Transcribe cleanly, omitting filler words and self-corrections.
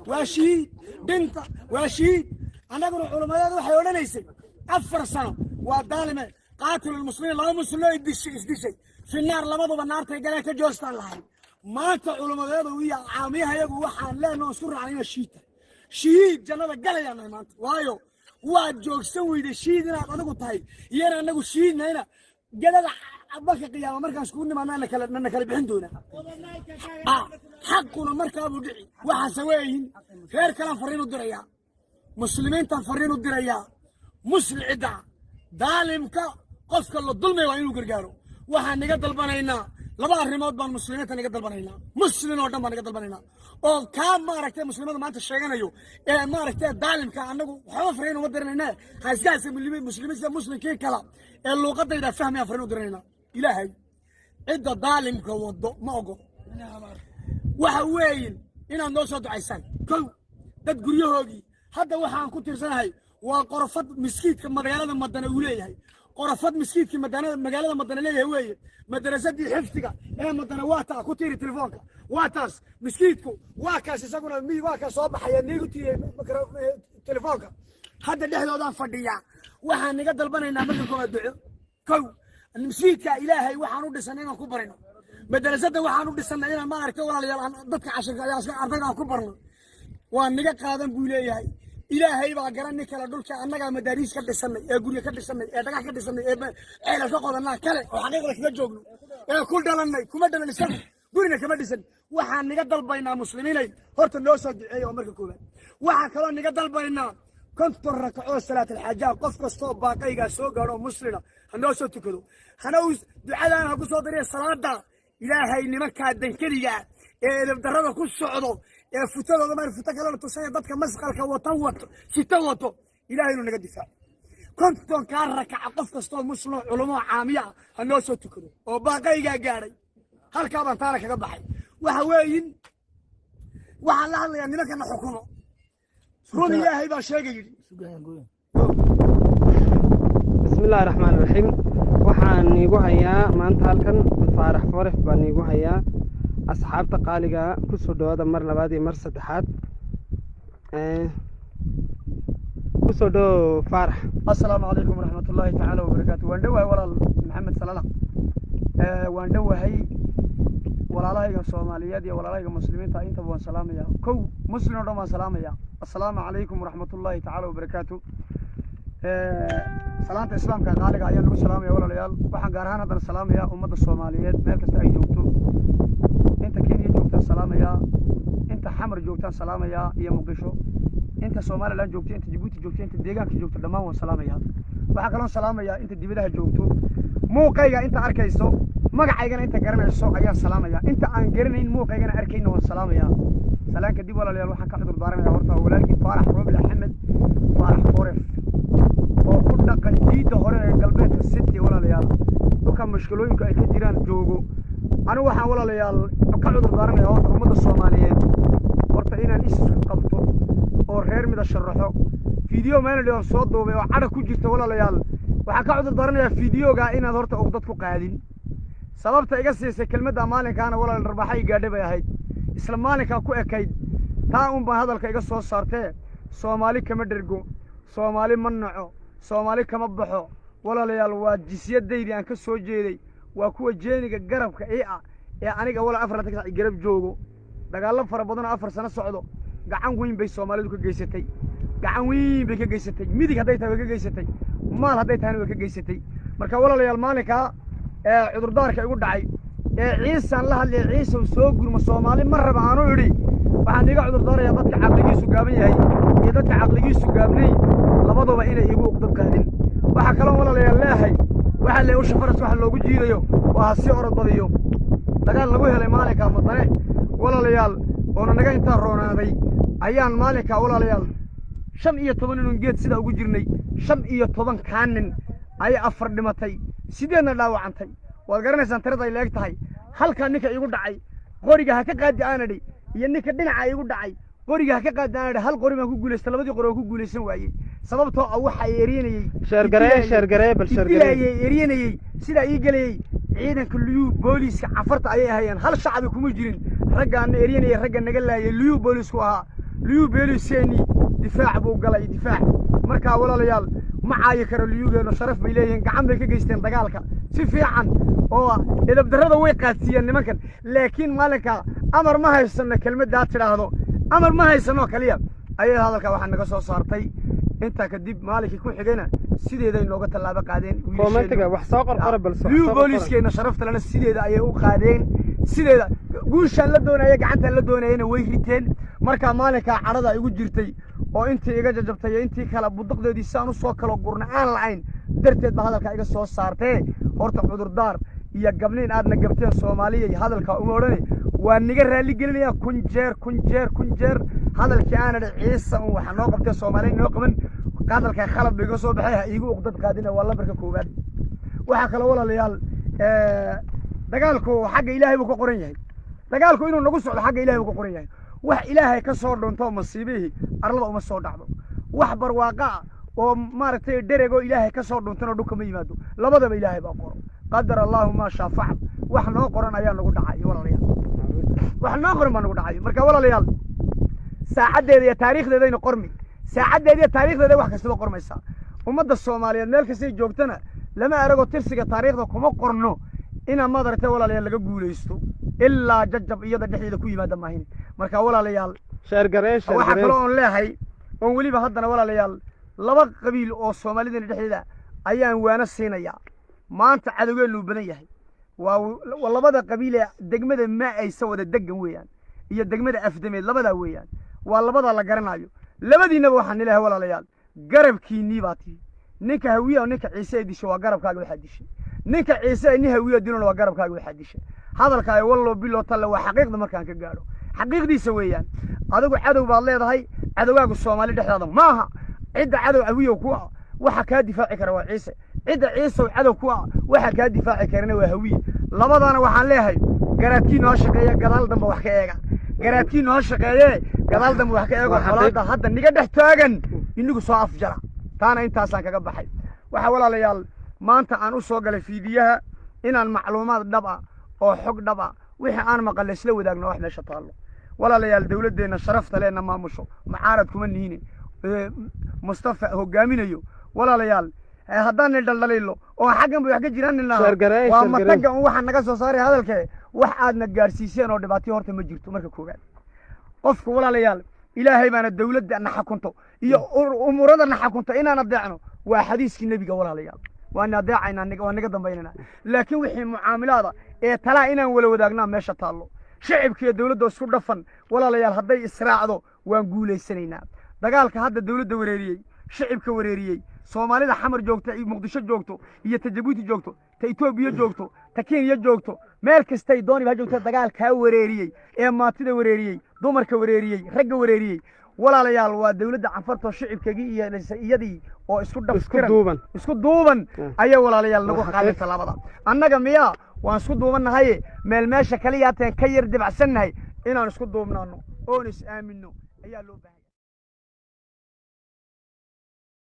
وشهيد بنت وشهيد أنا أقول علماء waxay odhanaysay 4 sano waa daalime qaatil المسلمين laba muslim isdishay في النار labaduba naartay galeen ka joostaan lahayn maanta culamadeedu iyo caamiyaha iyagu waxaan leenahay isku raacnayna shiid jannada galayaan maanta waayo waa joogsan weyday shiid inaad adigu tahay iyana anagu shiidnayna gadada abaka qiyaama markaan isku nimaanana kala bixin doona xaquna markaa buu dhici waxa saweeyin reer kala fariin u diraya muslimiinta fariin u diraya muslicida daalimka qofka la dulmay waa inuu gargaaro waxaan naga dalbanaynaa laba arrimood baan muslimiinta naga dalbanaynaa muslim oo dhan baan naga dalbanaynaa oo ka maaragtay muslimada maanta sheeganayo ee maaragtay daalimka anagu waxba fariin uma dirnayna haaskaas muslimiinta muslimkii kala ee luuqadayda fahmaya fariin u dirnayna ilaahay cidda daalimka wado ma ogo waxa weeyeen inaan noo soo ducaysaan kow dad guryahoodii hadda waxaan ku tirsanahay waa qorfad miskiidka magaalada madana uu leeyahay qorfad miskiidka magaalada madana leeyahay weeye madrasadii xiftiga ee madana waa taa ku tiiri telefoonka waa taas miskiidku waa kaas isaguna waa ka soo baxaya nigu tiiri telefoonka hadda dhexdoodaan fadhiya waxaan naga dalbanaynaa marka koowaad duco kow miskiidka ilaahay waxaan u dhisanay inaan ku barino madrasada waxaan u dhisanay inaan ma aragto walaalayaal dadka cashirka ardayda ku barno waa naga qaadan buu leeyahay ilaahay baa garanay kala dhulka annaga madaariis ka dhisanay ee guriga ka dhisanay ee dhagax ka dhisanay ee ceelal ka qodanaa kale oo xaqiiqda kaga joogno ee ku dhalanay kuma dhalanaysan guriga kama dhisan waxaan naga dalbaynaa muslimiinay horta noo soo duceeyo marka koowaad waxa kale naga dalbaynaa konton rakaco salaat al-hajja qof kasto baaqayga soo gaaro muslina hanoo soo tukado hana ducadaan ha ku soo dariyo salaada ilaahay nimanka dankaliga ee darada ku socdo ee futadooda mar futa kala tusay dadka masqalka wato sita wato ilaahay inuu naga difaaco konton ka rakaca qof kasto muslim culimo caamiya hanoo soo tukado oo baaqayga gaaray halka baan taala kaga baxay waxa weeyin waxa la hadlayaa nimanka xukumo run ilaahay baa sheegay bismillaahir rahmaanir rahiim waxaan niigu hayaa maanta halkan faarax foref baan niigu hayaa asxaabta qaaliga ku soo dhawaada mar labaad iyo mar saddexaad ku soo dhaw faarax assalaamu calaykum waraxmatullaahi tacaala wabarakaatu waan dhawahay walaal maxamed salala waan dhawahay walaalahayga Soomaaliyeed iyo walaalahayga muslimiinta inta waan salaamaya kow muslim oo dhan waan salaamaya assalaamu calaykum waraxmatullaahi tacaala wabarakaatu salaanta islaamka qaaliga ayaan lagu salaamaya walaalayaal waxaan gaar ahaan haddana salaamaya ummadda Soomaaliyeed meel kasta ay joogto inta Kenya joogtaan salaamaya inta xamar joogtaan salaamaya iyo Muqdisho inta Soomaaliland joogto inta Djibouti joogto inta deegaanka joogto dhammaan waan salaamaya waxa kale oo salaamaya inta dibadaha joogto muuqayga inta arkayso magacaygana inta garanayso ayaan salaamaya inta aan garanayn muuqaygana arkayna waan salaamaya salaanka dib walaalayaal waxaan ka xudur daaranayaa horta walaalkii Faarax Robil Axmed Faarax Foref oo ku dhaqan diida hore ee galbeedka City walaalayaal dhulka mushkilooyinka ay ka jiraan joogo anigu waxaan walaalayaal ka xudur daaranayaa horta ummadda Soomaaliyeed horta inaan isku qabto oo reer mida sharaxo video meel soo duubay oo cadha ku jirta walaalayaal waxaan ka xudur daaranayaa videoga inaad horta oo dad ku qaadin sababta iga siisay kelmadda maalinkaana walaal rabaaxay gaadhay bay ahayd isla maalinka ku ekayd taa baan hadalka iga soo saartay Soomaali kama dhergo Soomaali ma naco Soomaali kama baxo walaalayaal waa jisiyadaydi aan ka soo jeeday waa kuwa jeeniga garabka ee aniga wala afar tag garab joogo dagaal fara badan 4 sano socdo gacan weyn bay Soomaalidu ka geysatay gacan weyn bay ka geysatay midig haday tahay ka geysatay maal haday tahay ka geysatay marka walaalayaal maalinka cudurdaarka igu dhacay ciisan la hadlay ciiso soo gurma Soomaali mar raba aanu iri waxaan iga cudurdaaraya dadka caqligiisu gaaban yahay iyo dadka caqligiisu gaabnay labaduba inay igu uqdad qaadin waxa kale oo walaalayaal leeyahay waxa la u shafaras waxa loogu jiidayo waa si orod badiyo dagaal lagu helay maalinka madane walaalayaal oo naga inta roonaaday ayaan maalinka walaalayaal 15 inuu geed sida ugu jirnay 15 kaanin ay afar dhimatay sideedna dhaawacantay waad garanaysan tirada ay leegtahay halka ninka igu dhacay qoriga ha ka qaadi aanadhi iyo ninka dhinaca igu dhacay qoriga ha ka qaadi aanadhi hal qori ma ku guuleystay labadii qori oo ku guuleysan waayay sababtoo ah waxa yeerinayay sheergaree bal yeerinayay sida ii galayay ciidanka liyu booliska cafarta ay ahayeen hal shacab kuma jirin ragga aan yeerinayay ragga naga laayay liyu boolisku aha liyuu beeliseeni difaac buu galay difaac markaa walaalayaal ma caayi karo liyuugeenu sharaf bay leeyihiin gacan bay ka geysteen dagaalka si fiican oo edab darrada way qaadsiiyeen nimankan laakiin maalinka amar ma haysano kelmaddaa tidhaahdo amar ma haysano kaliya ayay hadalka waxaa naga soo saartay intaa kadib maalinkii ku xigayna sideeday nooga tallaabo qaadeen koomentiga wax soo qorqora balse liyuu booliiskeena sharafta lana sideeda ayay u qaadeen sideeda guushaan la doonaya gacantaan la doonayana way riteen markaa maalinkaa cadhada igu jirtay oo intii iga jajabtay intii kala buduqdeedii saan u soo kala gurna aan lahayn darteed baa hadalkaa iga soo saartee horta cudurdaar iyo gabniin aadna gabteen soomaaliya hadalkaa uma odhani waa niga raalli gelinayaa kun jeer hadalkii aanadhi ciise un waxa noo qabtee soomaaliya noo qaban hadalkaa khalad ba iga soo baxay ha iigu uqdad qaadina waa lambarka koowaad waxaa kaloo walaalayaal dagaalku xagga ilaahay buu ka qoran yahay dagaalku inuu nagu socdo xagga ilaahay buu ka qoran yahay wax ilaahay ka soo dhunto masiibihii arlada uma soo dhacdo wax barwaaqa ah oo maaragtay dherego ilaahay ka soo dhuntana dhulka ma yimaado labadaba ilaahay baa qoro qadar allahu maa shaa facal wax noo qoran ayaa nagu dhacayo walaalayaal wax noo qoran baa nagu dhacayo marka walaalayaal saacaddeeda iyo taariikhdeedayna qormi saacaddeeda iyo taariikhdeeda wax kastaba qormaysaa ummadda soomaaliyeed meel kastay joogtana lama arago tirsiga taariikhda kuma qorno ina madartay walaalayaal laga guulaysto ilaa jajab iyada dhexdeeda ku yimaada maahin marka walaalayaal waxa kale oon leeyahay oon weliba haddana walaalayaal laba qabiil oo soomaalidana dhexdeeda ayaan waana siinayaa maanta cadowgeenu badan yahay waa labada qabiil ee degmada maaysa wada degan weeyaan iyo degmada afdameed labadaa weeyaan waa labadaa la garanayo labadiinaba waxaan ilaahay walaalayaal garabkiinnii baa tihi ninka hawiya ninka ciise ay dishay waa garabkaaga waxaa dishay ninka ciise ay nin hawiya dilona waa garabkaaga waxaa dishay hadalka ay wallo bilo talle waa xaqiiqda markaan ka gaadho xaqiiqdiisa weeyaan adigu cadow baad leedahay cadowgaagu soomaali dhexdaada maaha cidda cadow hawiya ku ah waxa kaa difaaci kara waa ciise cidda ciise cadow ku ah waxa kaa difaaci karana waa hawiya labadaana waxaan leeyahay garaadkii noo shaqeeya gadaal dambe wax ka eega garaadkii noo shaqeeye gadaal dambe wax ka eego xolaada hadda niga dhex taagan inigu soo afjara taana intaasaan kaga baxay waxa walaalayaal maanta aan u soo galay fiidiyaha inaan macluumaad dhab ah oo xog dhab ah wixii aan maqalay isla wadaagno wax meesha taallo walaalayaal dawladdeena sharafta leena maamusho mucaarad kuma nihiin mustafa hogaaminayo walaalayaal haddaan dhaldhalilo oo xaggan wax ka jiraan waa mataga waxa naga soo saaray hadalkee wax aadna gaarsiiseen oo dhibaato horta ma jirto marka koowaad qofku walaalayaal ilaahay baana dawladda na xakunto iyo umurada na xakunto inaan adeecno waa xadiiskii nabiga walaalayaal waan adeecayna waa naga dambaynana laakiin wixii mucaamilada ee talaa inaan wala wadaagnaa meesha taallo shacibkiiyo dawladda isku dhafan walaalayaal hadday israacdo waan guulaysanaynaa dagaalka hadda dawladda wareeriyey shacibka wareeriyey soomaalida xamar joogta iyo muqdisho joogto iyo ta jabuuti joogto ta etoobiya joogto ta kenya joogto meel kastay dooni baa joogta dagaalkaa wareeriyey ee maatida wareeriyey dumarka wareeriyey ragga wareeriyey walaalayaal waa dawladda canfarta shicibkagii iyo iyadii oo isku duuban ayaa walaalayaal nagu qaaday talaabada annaga miyaa waan isku duubannahay meel meesha kaliya taan ka yar dibacsannahay inaan isku duubnaano oon is aamino ayaa loo baahan